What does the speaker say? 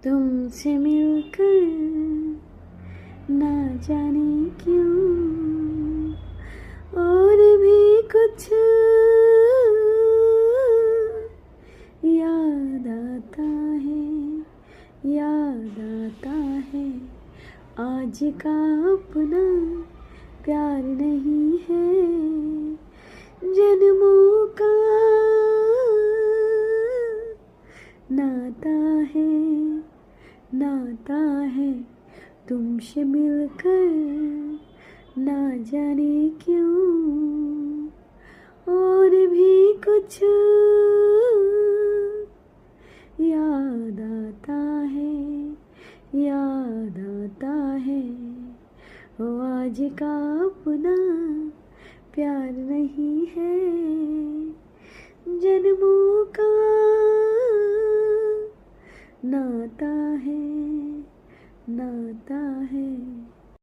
तुमसे मिलकर ना जाने क्यों और भी कुछ याद आता है, याद आता है। आज का अपना प्यार नहीं है, जन्मों का नाता है, नाता है। तुमसे मिलकर ना जाने क्यों और भी कुछ याद आता है, याद आता है। वो आज का अपना प्यार नहीं है, जन्मों का नाता है, नाता है।